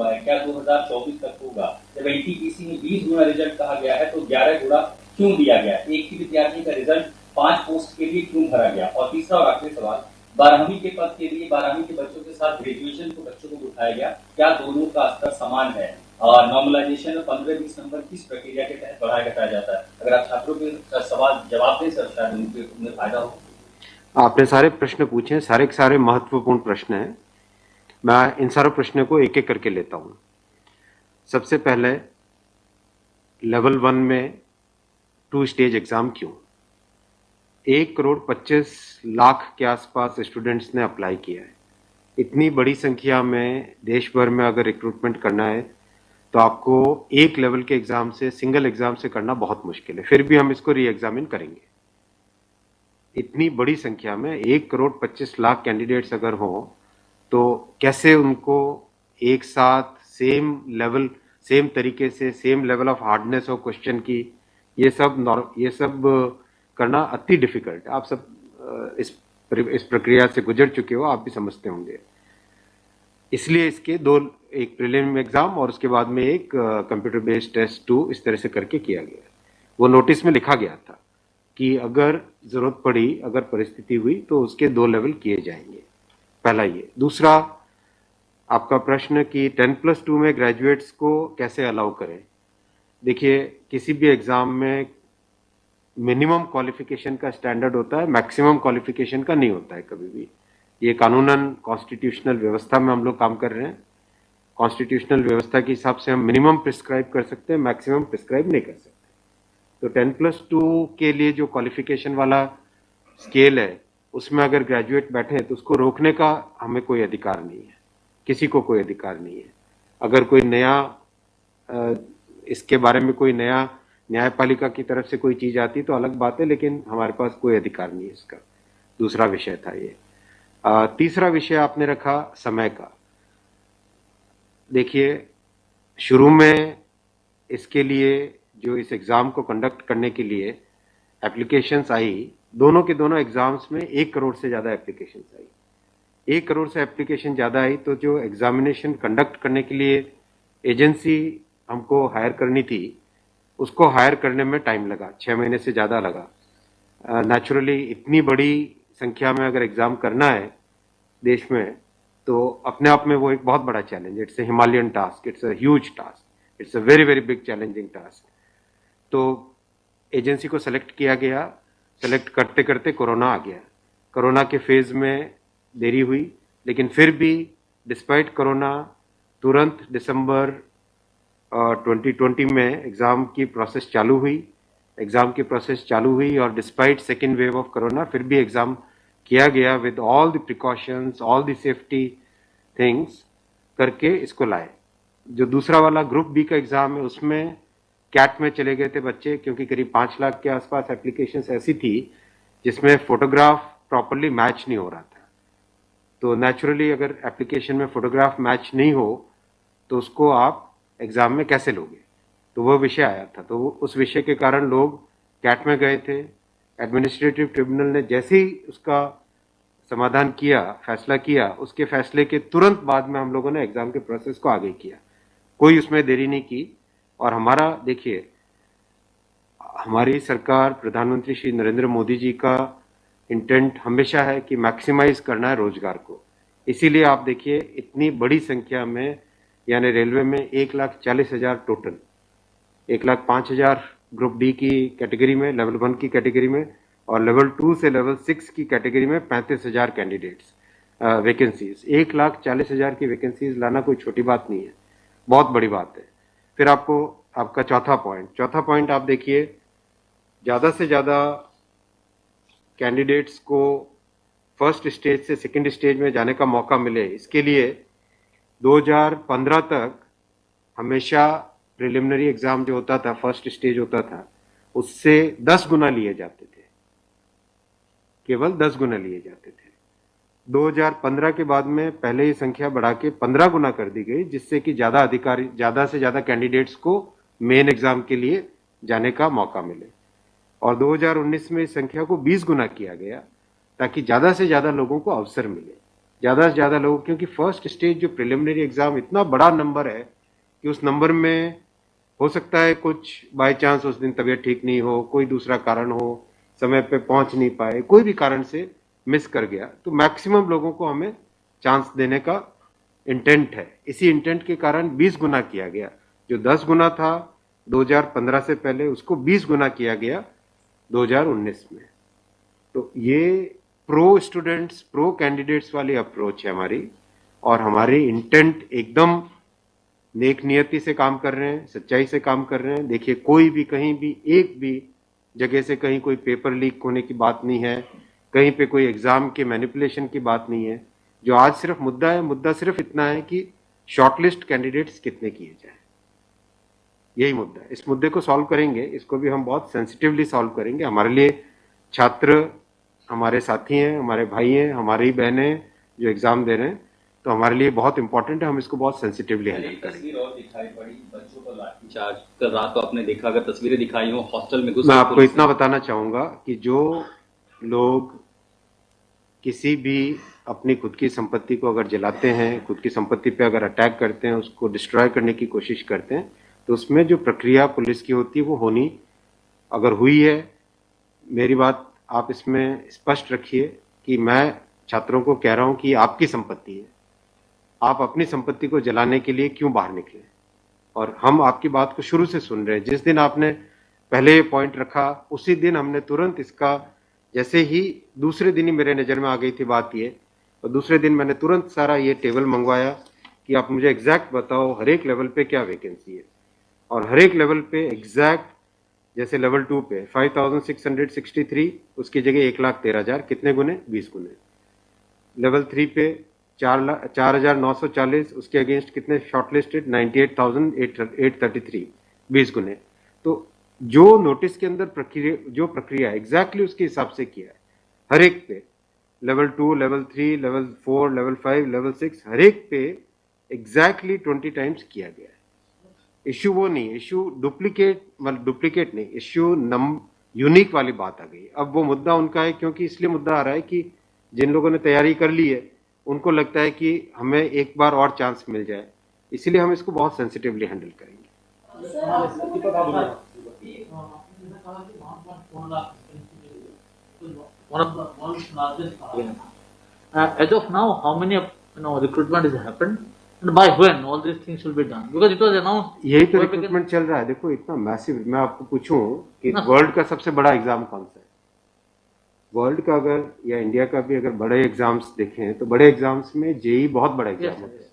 हुआ है, क्या 2024 तक होगा? जब एनटीपीसी में 20 गुना रिजल्ट कहा गया है तो 11 गुना क्यों दिया गया? एक ही विद्यार्थी का रिजल्ट 5 पोस्ट के लिए क्यों भरा गया? और तीसरा और आखिरी सवाल, 12वीं के पद के लिए 12वीं के बच्चों के साथ ग्रेजुएशन के बच्चों को उठाया गया, क्या दोनों का स्तर समान है? और नॉर्मलाइजेशन में 15-20 नंबर किस प्रक्रिया के तहत बढ़ाया घटाया जाता है? अगर आप छात्रों के सवाल जवाब दें सर, शायद उन्हें फायदा हो। आपने सारे प्रश्न पूछे, सारे के सारे महत्वपूर्ण प्रश्न हैं। मैं इन सारे प्रश्नों को एक एक करके लेता हूं। सबसे पहले लेवल 1 में 2 स्टेज एग्जाम क्यों? 1,25,00,000 के आसपास स्टूडेंट्स ने अप्लाई किया है। इतनी बड़ी संख्या में देश भर में अगर रिक्रूटमेंट करना है तो आपको एक लेवल के एग्जाम से, सिंगल एग्जाम से करना बहुत मुश्किल है। फिर भी हम इसको री एग्जामिन करेंगे। इतनी बड़ी संख्या में 1,25,00,000 कैंडिडेट्स अगर हो तो कैसे उनको एक साथ सेम तरीके से same level of hardness of question की, ये सब करना अति डिफिकल्ट है। आप सब इस प्रक्रिया से गुजर चुके हो, आप भी समझते होंगे। इसलिए इसके दो, एक प्रीलिम एग्जाम और उसके बाद में एक कंप्यूटर बेस्ड टेस्ट 2 इस तरह से करके किया गया। वो नोटिस में लिखा गया था कि अगर जरूरत पड़ी, अगर परिस्थिति हुई तो उसके 2 लेवल किए जाएंगे। पहला ये। दूसरा, आपका प्रश्न कि 10+2 में ग्रेजुएट्स को कैसे अलाउ करें। देखिए, किसी भी एग्जाम में मिनिमम क्वालिफिकेशन का स्टैंडर्ड होता है, मैक्सिमम क्वालिफिकेशन का नहीं होता है कभी भी। ये कानूनन कॉन्स्टिट्यूशनल व्यवस्था में हम लोग काम कर रहे हैं। कॉन्स्टिट्यूशनल व्यवस्था के हिसाब से हम मिनिमम प्रिस्क्राइब कर सकते हैं, मैक्सिमम प्रिस्क्राइब नहीं कर सकते। तो 10+2 के लिए जो क्वालिफिकेशन वाला स्केल है, उसमें अगर ग्रेजुएट बैठे हैं तो उसको रोकने का हमें कोई अधिकार नहीं है, किसी को कोई अधिकार नहीं है। अगर कोई नया इसके बारे में कोई नया न्यायपालिका की तरफ से कोई चीज आती तो अलग बात है, लेकिन हमारे पास कोई अधिकार नहीं है इसका। दूसरा विषय था ये। तीसरा विषय आपने रखा समय का। देखिए, शुरू में इसके लिए जो इस एग्जाम को कंडक्ट करने के लिए एप्लीकेशंस आई, दोनों के दोनों एग्जाम्स में 1 करोड़ से ज्यादा एप्लीकेशंस आई। 1 करोड़ से एप्लीकेशन ज्यादा आई तो जो एग्जामिनेशन कंडक्ट करने के लिए एजेंसी हमको हायर करनी थी, उसको हायर करने में टाइम लगा, 6 महीने से ज्यादा लगा। नेचुरली इतनी बड़ी संख्या में अगर एग्जाम करना है देश में तो अपने आप में वो एक बहुत बड़ा challenge. It's a Himalayan task, it's a huge task, it's a very very big challenging task. तो एजेंसी को सेलेक्ट किया गया। सेलेक्ट करते करते कोरोना आ गया। कोरोना के फेज में देरी हुई, लेकिन फिर भी डिस्पाइट कोरोना तुरंत दिसंबर 2020 में एग्जाम की प्रोसेस चालू हुई और despite second wave of corona फिर भी एग्जाम किया गया with all the precautions, all the safety things करके इसको लाए। जो दूसरा वाला ग्रुप बी का एग्जाम है उसमें कैट में चले गए थे बच्चे, क्योंकि करीब 5 लाख के आसपास एप्लीकेशंस ऐसी थी जिसमें फोटोग्राफ प्रॉपरली मैच नहीं हो रहा था। तो नेचुरली अगर एप्लीकेशन में फोटोग्राफ मैच नहीं हो तो उसको आप एग्जाम में कैसे लोगे, तो वो विषय आया था। तो उस विषय के कारण लोग कैट में गए थे। एडमिनिस्ट्रेटिव ट्रिब्यूनल ने जैसे ही उसका समाधान किया, फैसला किया, उसके फैसले के तुरंत बाद में हम लोगों ने एग्जाम के प्रोसेस को आगे किया, कोई उसमें देरी नहीं की। और हमारा, देखिए, हमारी सरकार, प्रधानमंत्री श्री नरेंद्र मोदी जी का इंटेंट हमेशा है कि मैक्सिमाइज करना है रोजगार को। इसीलिए आप देखिए, इतनी बड़ी संख्या में, यानी रेलवे में 1,40,000 टोटल, 1,05,000 ग्रुप डी की कैटेगरी में, लेवल 1 की कैटेगरी में, और लेवल 2 से लेवल 6 की कैटेगरी में 35,000 कैंडिडेट्स वैकेंसीज। 1,40,000 की वैकेंसीज लाना कोई छोटी बात नहीं है, बहुत बड़ी बात है। फिर आपका चौथा पॉइंट आप देखिए, ज्यादा से ज्यादा कैंडिडेट्स को फर्स्ट स्टेज से सेकंड स्टेज में जाने का मौका मिले, इसके लिए 2015 तक हमेशा प्रिलिमिनरी एग्जाम जो होता था, फर्स्ट स्टेज होता था, उससे 10 गुना लिए जाते थे, केवल 10 गुना लिए जाते थे। 2015 के बाद में पहले ही संख्या बढ़ा के 15 गुना कर दी गई, जिससे कि ज्यादा से ज्यादा कैंडिडेट्स को मेन एग्जाम के लिए जाने का मौका मिले। और 2019 में इस संख्या को 20 गुना किया गया ताकि ज्यादा से ज्यादा लोगों को अवसर मिले। ज़्यादा से ज़्यादा लोग, क्योंकि फर्स्ट स्टेज जो प्रिलिमिनरी एग्ज़ाम इतना बड़ा नंबर है कि उस नंबर में हो सकता है कुछ बाय चांस उस दिन तबीयत ठीक नहीं हो, कोई दूसरा कारण हो, समय पे पहुंच नहीं पाए, कोई भी कारण से मिस कर गया, तो मैक्सिमम लोगों को हमें चांस देने का इंटेंट है। इसी इंटेंट के कारण 20 गुना किया गया। जो 10 गुना था 2015 से पहले, उसको 20 गुना किया गया 2019 में। तो ये प्रो स्टूडेंट्स, प्रो कैंडिडेट्स वाली अप्रोच है हमारी, और हमारी इंटेंट एकदम नेक नियति से काम कर रहे हैं, सच्चाई से काम कर रहे हैं। देखिए, कोई भी कहीं भी एक भी जगह से कहीं कोई पेपर लीक होने की बात नहीं है, कहीं पे कोई एग्जाम के मैनिपुलेशन की बात नहीं है। जो आज सिर्फ मुद्दा है, मुद्दा सिर्फ इतना है कि शॉर्टलिस्ट कैंडिडेट्स कितने किए जाए, यही मुद्दा है। इस मुद्दे को सॉल्व करेंगे, इसको भी हम बहुत सेंसिटिवली सॉल्व करेंगे। हमारे लिए छात्र हमारे साथी हैं, हमारे भाई हैं, हमारी बहनें हैं जो एग्जाम दे रहे हैं, तो हमारे लिए बहुत इंपॉर्टेंट है, हम इसको बहुत सेंसिटिवली हैंडल करेंगे। तस्वीर और दिखाई पड़ी, बच्चों को लाठीचार्ज कल रात को आपने देखा, अगर तस्वीरें दिखाई हो हॉस्टल में घुस, मैं आपको इतना बताना चाहूंगा कि जो लोग किसी भी अपनी खुद की संपत्ति को अगर जलाते हैं, खुद की संपत्ति पे अगर अटैक करते हैं, उसको डिस्ट्रॉय करने की कोशिश करते हैं, तो उसमें जो प्रक्रिया पुलिस की होती है वो होनी, अगर हुई है, मेरी बात आप इसमें स्पष्ट रखिए कि मैं छात्रों को कह रहा हूं कि आपकी संपत्ति है, आप अपनी संपत्ति को जलाने के लिए क्यों बाहर निकले। और हम आपकी बात को शुरू से सुन रहे हैं। जिस दिन आपने पहले पॉइंट रखा, उसी दिन हमने तुरंत इसका, जैसे ही दूसरे दिन ही मेरे नज़र में आ गई थी बात ये, और दूसरे दिन मैंने तुरंत सारा ये टेबल मंगवाया कि आप मुझे एग्जैक्ट बताओ हर एक लेवल पे क्या वैकेंसी है, और हर एक लेवल पे एग्जैक्ट, जैसे लेवल 2 पे 5663, उसकी जगह 1,13,000, कितने गुने? 20 गुने। लेवल 3 पे 4,940, उसके अगेंस्ट कितने शॉर्टलिस्टेड? 98,833, 20 गुने। तो जो नोटिस के अंदर प्रक्रिया एग्जैक्टली उसके हिसाब से किया है, हर एक पे, level 2, level 3, level 4, level 5, level 6, हर एक पे एग्जैक्टली 20 टाइम्स किया गया है। इश्यू वो नहीं, इश्यू डुप्लीकेट नहीं, इश्यू यूनिक वाली बात आ गई। अब वो मुद्दा उनका है, क्योंकि इसलिए मुद्दा आ रहा है कि जिन लोगों ने तैयारी कर ली है उनको लगता है कि हमें एक बार और चांस मिल जाए, इसीलिए हम इसको बहुत सेंसिटिवली हैंडल करेंगे। As of now, how many recruitment has happened, and by when all these things will be done? Because it was announced. यही तो रिक्रूटमेंट चल रहा है। देखो, इतना मैसिव, मैं आपको पूछूं कि वर्ल्ड का सबसे बड़ा एग्जाम कौन सा है? वर्ल्ड का अगर, या इंडिया का भी अगर बड़े एग्जाम्स देखें, तो बड़े एग्जाम्स में जेई बहुत बड़ा एग्जाम होता है,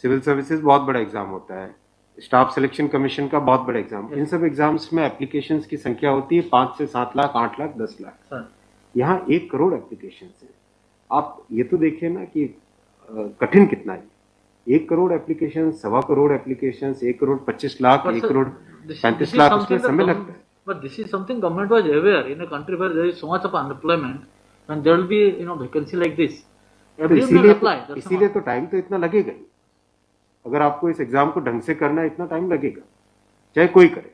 सिविल सर्विसेज बहुत बड़ा एग्जाम होता है, स्टाफ सिलेक्शन कमीशन का बहुत बड़ा एग्जाम। इन सब एग्जाम्स में एप्लीकेशंस की संख्या होती है 5 से 7 लाख, 8 लाख, 10 लाख। यहाँ 1 करोड़ एप्लीकेशंस हैं। आप ये तो देखिए ना कि कठिन कितना है। 1 करोड़ एप्लीकेशन, 1.25 करोड़ एप्लीकेशन, 1 करोड़ 25 लाख, 1 करोड़ 35 लाख, उसमें समय लगता है। But this is something government was aware. In a country where there is so much of unemployment, and there will be vacancy like this, everyone will apply. इसीलिए तो टाइम तो इतना लगेगा ही। अगर आपको इस एग्जाम को ढंग से करना है, इतना टाइम लगेगा, चाहे कोई करे।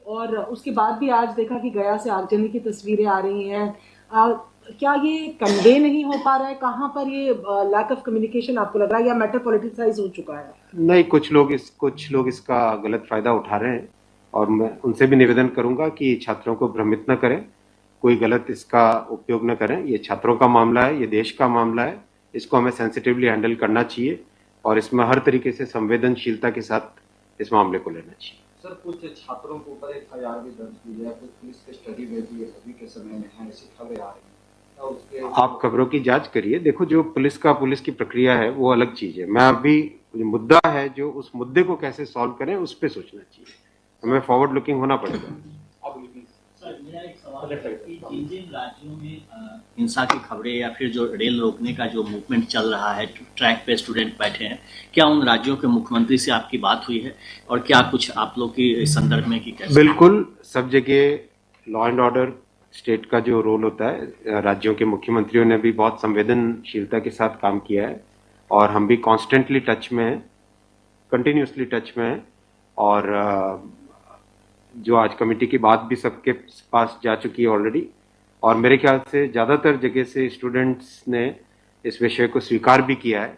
और उसके बाद भी आज देखा कि गया से आगजनी की तस्वीरें आ रही हैं। क्या ये कन्वे नहीं हो पा रहा है? कहाँ पर ये लैक ऑफ कम्युनिकेशन आपको लग रहा है, या मैटर पॉलिटिसाइज हो चुका है? नहीं, कुछ लोग इसका गलत फायदा उठा रहे हैं, और मैं उनसे भी निवेदन करूंगा कि छात्रों को भ्रमित न करें, कोई गलत इसका उपयोग न करें। ये छात्रों का मामला है, ये देश का मामला है, इसको हमें सेंसिटिवली हैंडल करना चाहिए, और इसमें हर तरीके से संवेदनशीलता के साथ इस मामले को लेना चाहिए। सर, कुछ छात्रों के ऊपर FIR भी दर्ज की है, कुछ पुलिस के स्टडी में भी अभी के समय में है, ऐसी खबरें आ रही हैं। आप खबरों की जांच करिए। देखो, जो पुलिस की प्रक्रिया है वो अलग चीज है। मैं अभी, जो मुद्दा है, जो उस मुद्दे को कैसे सॉल्व करें, उस पर सोचना चाहिए, हमें फॉरवर्ड लुकिंग होना पड़ेगा। सर, मेरा एक सवाल है कि जिन राज्यों में हिंसा की खबरें या फिर जो रेल रोकने का जो मूवमेंट चल रहा है, ट्रैक पे स्टूडेंट बैठे हैं, क्या उन राज्यों के मुख्यमंत्री से आपकी बात हुई है, और क्या कुछ आप लोग की इस संदर्भ में की कैसे? बिल्कुल, सब जगह लॉ एंड ऑर्डर स्टेट का जो रोल होता है, राज्यों के मुख्यमंत्रियों ने भी बहुत संवेदनशीलता के साथ काम किया है, और हम भी कॉन्स्टेंटली टच में हैं, कंटिन्यूसली टच में हैं। और जो आज कमेटी की बात भी सबके पास जा चुकी है ऑलरेडी, और मेरे ख्याल से ज़्यादातर जगह से स्टूडेंट्स ने इस विषय को स्वीकार भी किया है।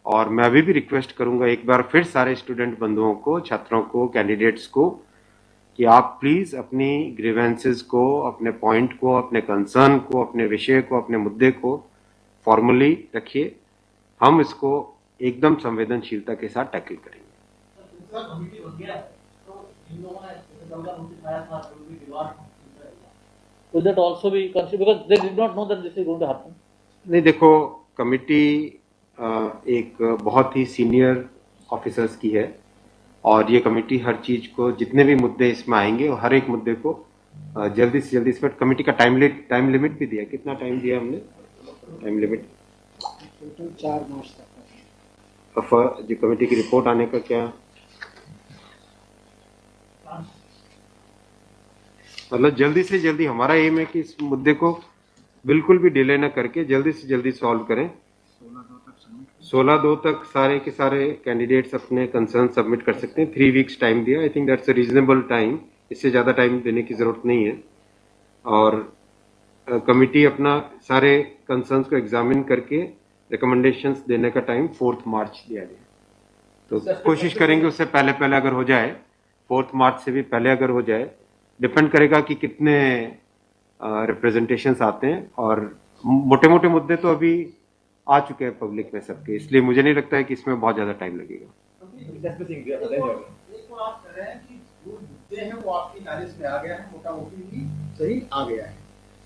और मैं अभी भी रिक्वेस्ट करूंगा एक बार फिर सारे स्टूडेंट बंधुओं को, छात्रों को, कैंडिडेट्स को कि आप प्लीज़ अपनी ग्रीवेंसेस को, अपने पॉइंट को, अपने कंसर्न को, अपने विषय को, अपने मुद्दे को फॉर्मली रखिए। हम इसको एकदम संवेदनशीलता के साथ टैकल करेंगे। Will that also be considered because they did not know that this is going to happen? नहीं, देखो, कमिटी एक बहुत ही सीनियर ऑफिसर्स की है और ये कमेटी हर चीज को, जितने भी मुद्दे इसमें आएंगे और हर एक मुद्दे को जल्दी से जल्दी, इसमें कमेटी का टाइम लिमिट भी दिया। कितना टाइम दिया हमने? टाइम लिमिट 4 मार्च तक। जो कमेटी की रिपोर्ट आने का क्या मतलब, जल्दी से जल्दी हमारा एम है कि इस मुद्दे को बिल्कुल भी डिले न करके जल्दी से जल्दी सॉल्व करें। 16/2 तक सारे के सारे कैंडिडेट्स अपने कंसर्न सबमिट कर सकते हैं। 3 वीक्स टाइम दिया। I think that's a reasonable time. इससे ज़्यादा टाइम देने की ज़रूरत नहीं है। और कमिटी अपना सारे कंसर्न्स को एग्जामिन करके रिकमेंडेशंस देने का टाइम 4 मार्च दिया गया। तो कोशिश करेंगे उससे पहले पहले अगर हो जाए, 4 मार्च से भी पहले अगर हो जाए। डिपेंड करेगा कि कितने रिप्रेजेंटेशंस आते हैं। और मोटे मोटे मुद्दे तो अभी आ चुके हैं पब्लिक में सबके, इसलिए मुझे नहीं लगता है कि इसमें बहुत ज़्यादा टाइम लगेगा। आप कह रहे हैं कि जो मुद्दे हैं वो आपकी नॉलेज में आ गया है, मोटा मोटी सही आ गया है।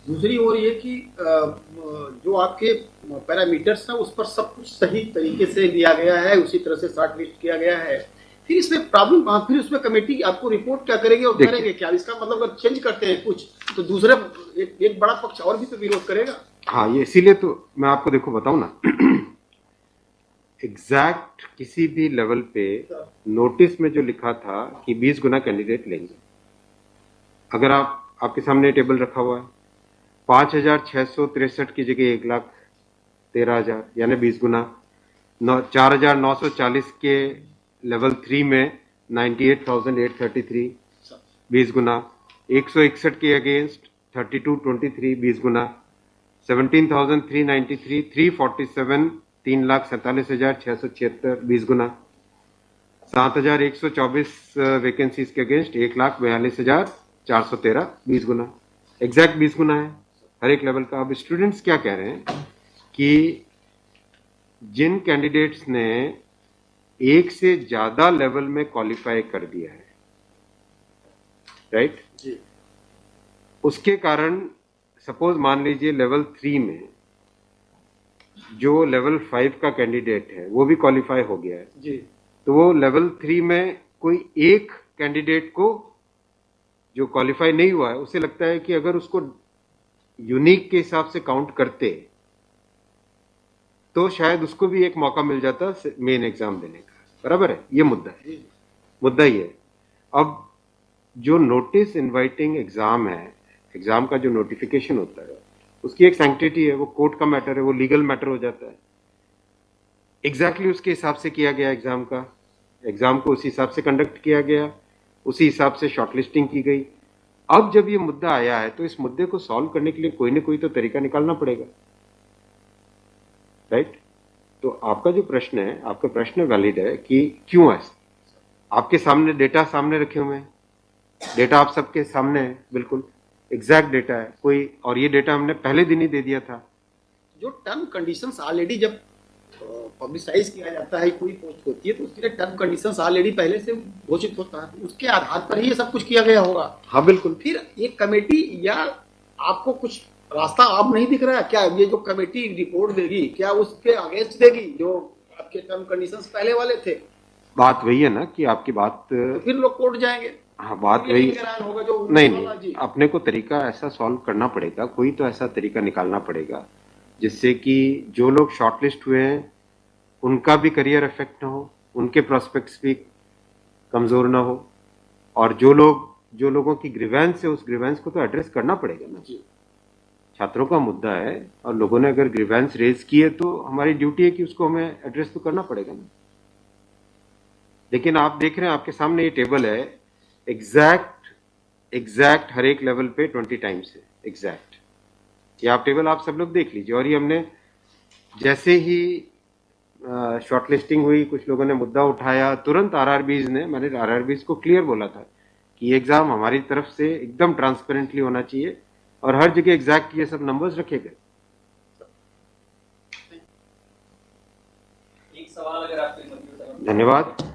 दूसरी ओर ये कि जो आपके पैरामीटर्स हैं उस पर सब कुछ सही तरीके से लिया गया है, उसी तरह से शॉर्ट लिस्ट किया गया है। फिर इसमें प्रॉब्लम, फिर उसमें कमेटी आपको रिपोर्ट क्या करेगी और करेंगे क्या? इसका मतलब अगर चेंज करते हैं कुछ तो दूसरे एक बड़ा पक्ष और भी तो विरोध करेगा। हाँ, ये इसीलिए तो मैं आपको देखो बताऊं ना, एग्जैक्ट किसी भी लेवल पे नोटिस में जो लिखा था कि 20 गुना कैंडिडेट लेंगे, अगर आपके सामने टेबल रखा हुआ है, 5,663 की जगह 1,13,000 यानी 20 गुना। 4,940 के लेवल 3 में 98,833 20 गुना। 161 के अगेंस्ट 3223 20 गुना। 17,393 347 3,47,676 20 गुना। 7,124 वैकेंसीज के अगेंस्ट 1,42,413 20 गुना। एग्जैक्ट 20 गुना है हर एक लेवल का। अब स्टूडेंट्स क्या कह रहे हैं कि जिन कैंडिडेट्स ने एक से ज्यादा लेवल में क्वालिफाई कर दिया है, राइट जी, उसके कारण सपोज मान लीजिए लेवल 3 में जो लेवल 5 का कैंडिडेट है वो भी क्वालिफाई हो गया है जी, तो वो लेवल 3 में कोई एक कैंडिडेट को जो क्वालिफाई नहीं हुआ है, उसे लगता है कि अगर उसको यूनिक के हिसाब से काउंट करते तो शायद उसको भी एक मौका मिल जाता मेन एग्जाम देने का। बराबर है, ये मुद्दा है। मुद्दा ये है, अब जो नोटिस इनवाइटिंग एग्जाम है, एग्जाम का जो नोटिफिकेशन होता है उसकी एक सैंक्टिटी है, वो कोर्ट का मैटर है, वो लीगल मैटर हो जाता है। एग्जैक्टली उसके हिसाब से किया गया एग्जाम का, एग्जाम को उसी हिसाब से कंडक्ट किया गया, उसी हिसाब से शॉर्टलिस्टिंग की गई। अब जब ये मुद्दा आया है तो इस मुद्दे को सॉल्व करने के लिए कोई ना कोई तो तरीका निकालना पड़ेगा, राइट? तो आपका जो प्रश्न है, आपका प्रश्न वैलिड है कि क्यों है। आपके सामने डेटा सामने रखे हुए हैं, डेटा आप सबके सामने है, बिल्कुल एग्जैक्ट डेटा है कोई, और ये डेटा हमने पहले दिन ही दे दिया था। जो टर्म कंडीशंस ऑलरेडी जब पब्लिसाइज किया जाता है, कोई पोस्ट होती है तो उसके लिए टर्म कंडीशंस ऑलरेडी पहले से घोषित होता है, उसके आधार पर ही ये सब कुछ किया गया होगा। हाँ बिल्कुल। फिर एक कमेटी या आपको कुछ रास्ता आप नहीं दिख रहा है क्या? ये जो कमेटी रिपोर्ट देगी क्या उसके अगेंस्ट देगी जो आपके टर्म कंडीशंस पहले वाले थे? बात वही है ना कि आपकी बात, तो फिर लोग कोर्ट जाएंगे। हाँ बात वही होगा जो नहीं, अपने को तरीका ऐसा सॉल्व करना पड़ेगा, कोई तो ऐसा तरीका निकालना पड़ेगा जिससे कि जो लोग शॉर्टलिस्ट हुए हैं उनका भी करियर इफेक्ट ना हो, उनके प्रोस्पेक्ट्स भी कमजोर ना हो, और जो लोगों की ग्रीवेंस है उस ग्रीवेंस को तो एड्रेस करना पड़ेगा ना। छात्रों का मुद्दा है और लोगों ने अगर ग्रीवेंस रेज की है तो हमारी ड्यूटी है कि उसको हमें एड्रेस तो करना पड़ेगा ना। लेकिन आप देख रहे हैं आपके सामने ये टेबल है, एग्जैक्ट हर एक लेवल पे 20 टाइम्स है एग्जैक्ट। ये आप टेबल आप सब लोग देख लीजिए। और ये हमने जैसे ही शॉर्टलिस्टिंग हुई, कुछ लोगों ने मुद्दा उठाया, तुरंत मैंने आरआरबीज को क्लियर बोला था कि ये एग्जाम हमारी तरफ से एकदम ट्रांसपेरेंटली होना चाहिए और हर जगह एग्जैक्ट ये सब नंबर्स रखे गए। एक सवाल अगर आपके धन्यवाद।